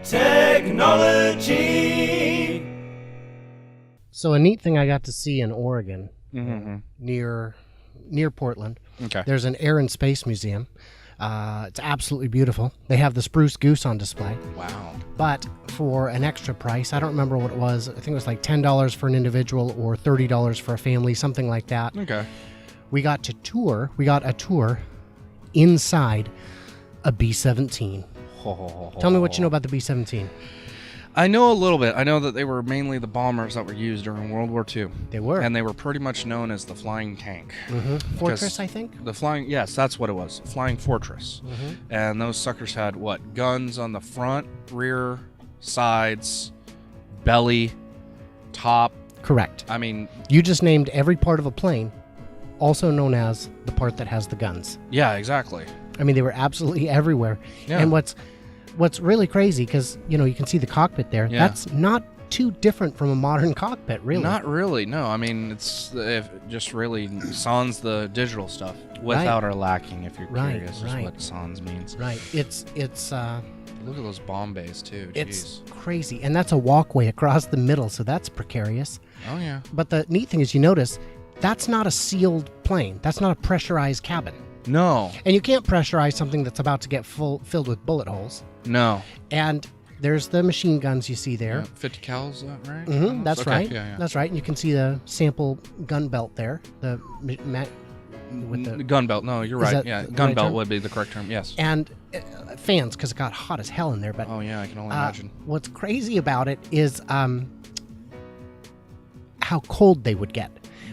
Technology. So a neat thing I got to see in Oregon, Mm-hmm. near Portland. Okay. There's an Air and Space Museum. It's absolutely beautiful. They have the spruce goose on display. Wow. But for an extra price, I don't remember what it was. I think it was like $10 for an individual or $30 for a family, something like that. Okay. We got a tour inside a B17. Tell me what you know about the B17. I know a little bit. I know that they were mainly the bombers that were used during World War II. They were. And they were pretty much known as the flying tank. Mm-hmm. Fortress, I think? Yes, that's what it was. Flying fortress. Mm-hmm. And those suckers had, what, guns on the front, rear, sides, belly, top. Correct. I mean... You just named every part of a plane, also known as the part that has the guns. Yeah, exactly. I mean, they were absolutely everywhere. Yeah. And what's really crazy, because, you can see the cockpit there, that's not too different from a modern cockpit, really. Not really, no. I mean, it just really sans the digital stuff without our lacking, if you're curious, is what sans means. Right. It's Look at those bomb bays, too. It's crazy. And that's a walkway across the middle, so that's precarious. Oh, yeah. But the neat thing is, you notice, that's not a sealed plane. That's not a pressurized cabin. No. And you can't pressurize something that's about to get filled with bullet holes. No. And there's the machine guns you see there. Yeah, 50 cals, is that right? Mm-hmm, that's okay. right. Yeah. That's right. And you can see the sample gun belt there. The gun belt. No, you're right. Yeah, gun belt would be the correct term. Yes. And fans, because it got hot as hell in there. But oh yeah, I can only imagine. What's crazy about it is how cold they would get.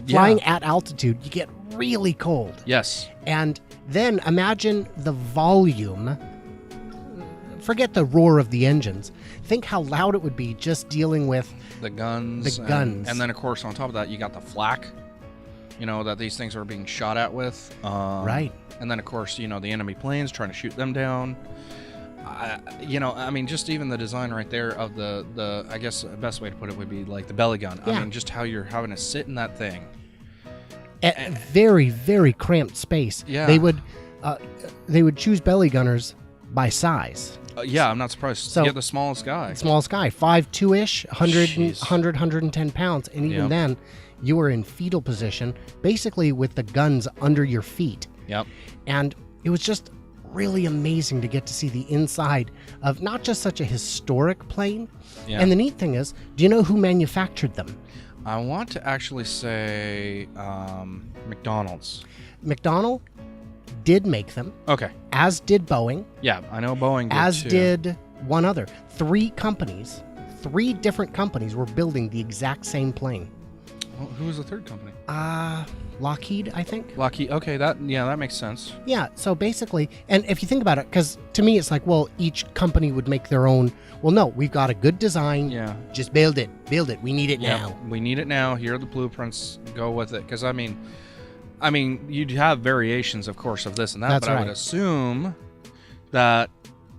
Flying at altitude, you get really cold. Yes. And then imagine the volume. Forget the roar of the engines. Think how loud it would be just dealing with the guns. And then, of course, on top of that, you got the flak, that these things are being shot at with. Right. And then, of course, the enemy planes trying to shoot them down. I mean, just even the design right there of the I guess the best way to put it would be like the belly gun. Yeah. I mean, just how you're having to sit in that thing. At very, very cramped space. Yeah. They would choose belly gunners by size. Yeah, I'm not surprised. So, the smallest guy. Smallest guy, 5'2"-ish, 110 pounds. And even then, you were in fetal position, basically with the guns under your feet. Yep. And it was just really amazing to get to see the inside of not just such a historic plane. Yeah. And the neat thing is, do you know who manufactured them? I want to actually say McDonald's. McDonnell did make them. Okay. As did Boeing. Yeah, I know Boeing did as too. did one other. Three different companies were building the exact same plane. Well, who was the third company? Lockheed, I think. Lockheed. Okay, that makes sense. Yeah, so basically, and if you think about it, because to me it's like, well, each company would make their own. Well, no, we've got a good design. Yeah. Just build it. We need it now. We need it now. Here are the blueprints. Go with it. Because I mean, you'd have variations, of course, of this and that. That's but right. I would assume that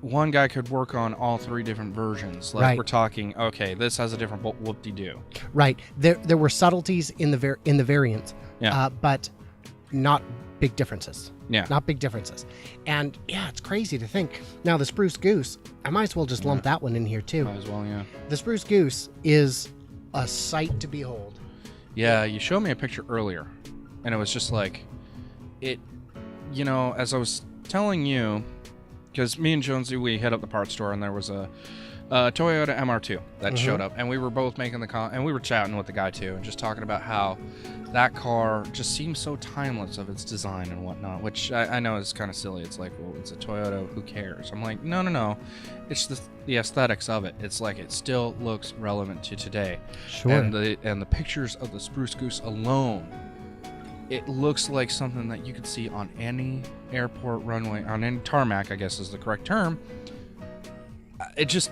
one guy could work on all three different versions. Like we're talking, okay, this has a different whoop-de-doo. Right. There were subtleties in the variants. Yeah. But not big differences. Yeah. Not big differences. And yeah, it's crazy to think. Now the Spruce Goose, I might as well just lump that one in here too. Might as well, yeah. The Spruce Goose is a sight to behold. Yeah, you showed me a picture earlier, and it was just like, it, as I was telling you, because me and Jonesy, we hit up the parts store, and there was a Toyota MR2 that showed up, and we were both making and we were chatting with the guy too, and just talking about how that car just seems so timeless of its design and whatnot, which I know is kind of silly. It's like, well, it's a Toyota, who cares? I'm like, no. It's the aesthetics of it. It's like it still looks relevant to today. Sure. And the pictures of the Spruce Goose alone, it looks like something that you could see on any airport runway, on any tarmac, I guess is the correct term. It just,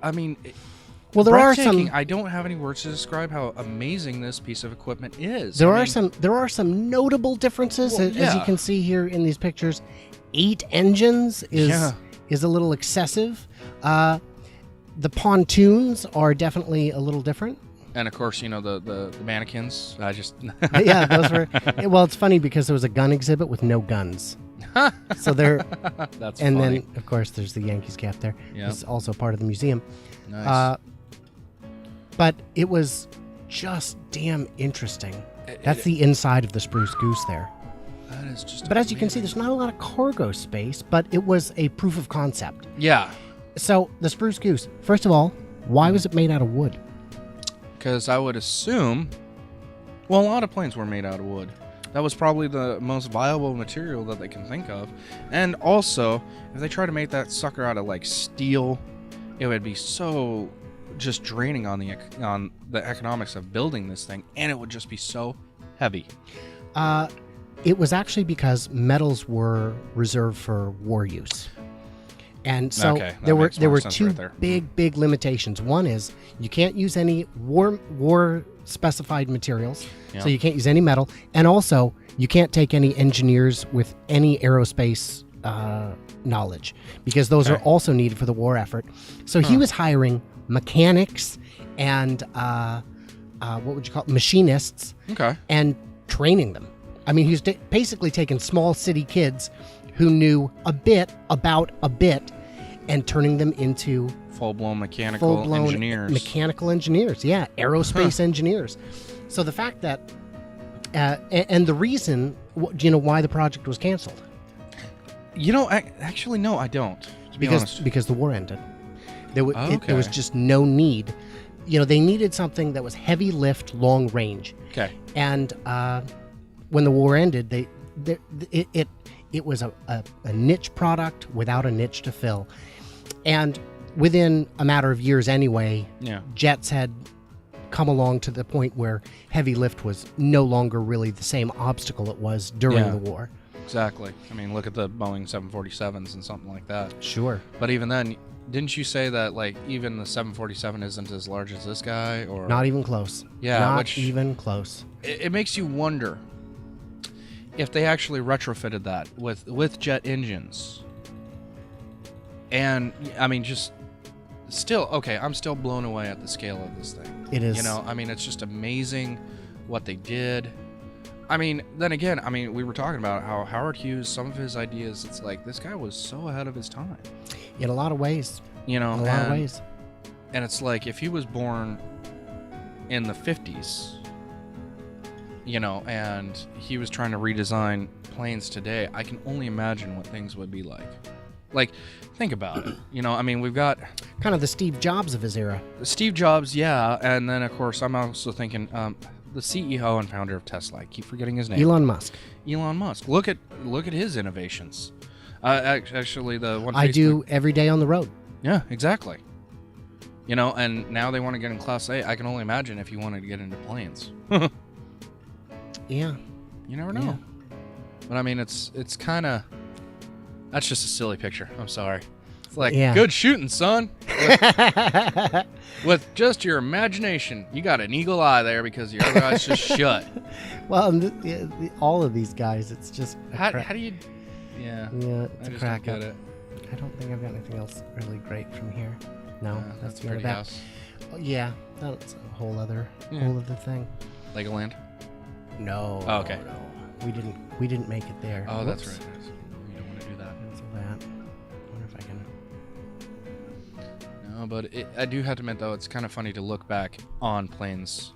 well, there are some. I don't have any words to describe how amazing this piece of equipment is. There are some notable differences, Well, as you can see here in these pictures. 8 engines is a little excessive. The pontoons are definitely a little different. And of course, the mannequins. I just Yeah, those were. Well, it's funny because there was a gun exhibit with no guns. So they're That's and funny. then of course there's the Yankees cap there. Yeah. It's also part of the museum. Nice. But it was just damn interesting. That's the inside of the Spruce Goose there. That is just. But as you can see, there's not a lot of cargo space, but it was a proof of concept. Yeah. So the Spruce Goose, first of all, why was it made out of wood? Because I would assume, well, a lot of planes were made out of wood. That was probably the most viable material that they can think of. And also, if they try to make that sucker out of like steel, it would be so just draining on the economics of building this thing, and it would just be so heavy. It was actually because metals were reserved for war use. And so Okay, there were sense two right there. big limitations. One is you can't use any war specified materials, Yeah. so you can't use any metal, and also you can't take any engineers with any aerospace knowledge, because those are also needed for the war effort. So he was hiring mechanics and what would you call it? Machinists, Okay. and training them. I mean, he's basically taking small city kids who knew a bit about a bit and turning them into Full-blown mechanical engineers. Mechanical engineers, yeah, aerospace engineers. So the fact that, and the reason, do you know why the project was canceled? You know, actually, no, I don't. To be honest. Because the war ended. There was Okay. just no need. You know, they needed something that was heavy lift, long range. Okay. And when the war ended, it was a niche product without a niche to fill. And within a matter of years anyway, Yeah. jets had come along to the point where heavy lift was no longer really the same obstacle it was during Yeah. the war. Exactly. I mean, look at the Boeing 747s and something like that. Sure. But even then, didn't you say that like even the 747 isn't as large as this guy? Or Not even close. Yeah, Not which- even close. it makes you wonder if they actually retrofitted that with jet engines. And I mean, just still, okay, I'm still blown away at the scale of this thing. It is. You know, I mean, it's just amazing what they did. I mean, then again, I mean, we were talking about how Howard Hughes, some of his ideas, it's like this guy was so ahead of his time. In a lot of ways. You know, In a lot of ways. And it's like if he was born in the 50s, you know, and he was trying to redesign planes today, I can only imagine what things would be like. Like, think about it. You know, I mean, we've got Kind of the Steve Jobs of his era. Steve Jobs, yeah, and then, of course, I'm also thinking the CEO and founder of Tesla. I keep forgetting his name. Elon Musk. Elon Musk. Look at his innovations. Actually, the one I Facebook- do every day on the road. Yeah, exactly. You know, and now they want to get in Class A. I can only imagine if he wanted to get into planes. Yeah. You never know. Yeah. But I mean, it's kind of, that's just a silly picture. I'm sorry. It's like, Yeah. good shooting, son. With just your imagination. You got an eagle eye there because your other eye's just shut. Well, and all of these guys, it's just a How crack. do you, yeah. Yeah, I it's a just crack don't up. get it. I don't think I've got anything else really great from here. No, That's the end pretty of that. house. Oh, yeah, that's a whole other thing. Legoland. No. Oh, okay. No. We didn't make it there. Oh, that's Whoops. right. You don't want to do that. Cancel that. I wonder if I can. No, but I do have to admit, though, it's kind of funny to look back on planes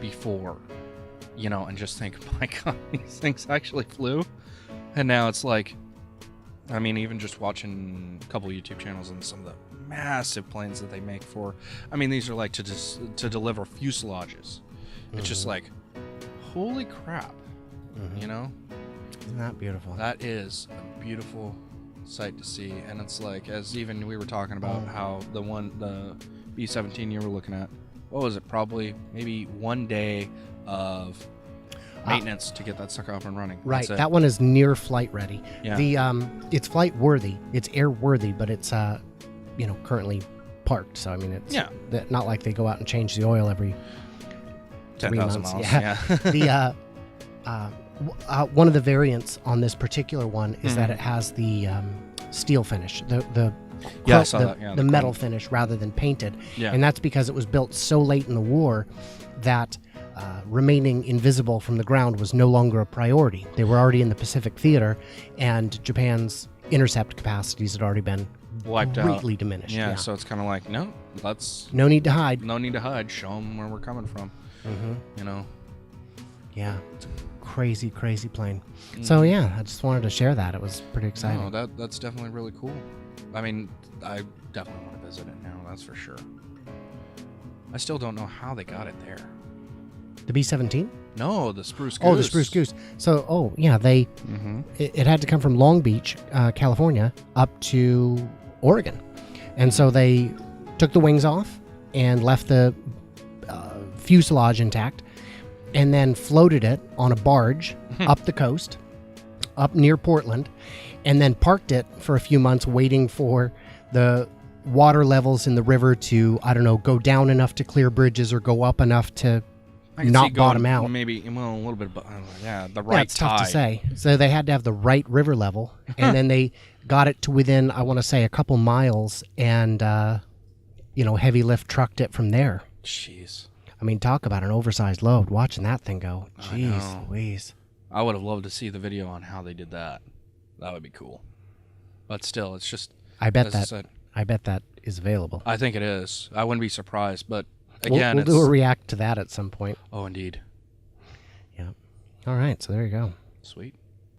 before, you know, and just think, my God, these things actually flew. And now it's like, I mean, even just watching a couple YouTube channels and some of the massive planes that they make for, I mean, these are like to deliver fuselages. It's just like, holy crap, you know? Isn't that beautiful? That is a beautiful sight to see. And it's like, as even we were talking about how the B17 you were looking at, what was it? Probably maybe 1 day of maintenance to get that sucker up and running. Right. That's it. That one is near flight ready. Yeah. The it's flight worthy. It's air worthy, but it's currently parked. So I mean, it's not like they go out and change the oil every 10,000 months. miles. Yeah. The one of the variants on this particular one is that it has the steel finish. I saw that. Yeah, the metal finish rather than painted. Yeah. And that's because it was built so late in the war that remaining invisible from the ground was no longer a priority. They were already in the Pacific Theater, and Japan's intercept capacities had already been wiped greatly out. diminished. Yeah, so it's kind of like, no, no need to hide. No need to hide. Show them where we're coming from. You know. Yeah, it's a crazy, crazy plane. So yeah, I just wanted to share that. It was pretty exciting. No, that's definitely really cool. I mean, I definitely want to visit it now. That's for sure. I still don't know how they got it there. The B17? No, the Spruce Goose. Oh, the Spruce Goose. So, they it had to come from Long Beach, California, up to Oregon. And so they took the wings off and left the fuselage intact, and then floated it on a barge up the coast, up near Portland, and then parked it for a few months waiting for the water levels in the river to, I don't know, go down enough to clear bridges or go up enough to not bottom out. Maybe, well, a little bit, the right yeah, it's tide. tough to say. So they had to have the right river level, and then they got it to within, I want to say, a couple miles, and, heavy lift trucked it from there. Jeez. I mean, talk about an oversized load. Watching that thing go. Jeez Louise. I would have loved to see the video on how they did that. That would be cool. But still, it's just... I bet that is available. I think it is. I wouldn't be surprised, but again, we'll do a react to that at some point. Oh, indeed. Yeah. All right, so there you go. Sweet.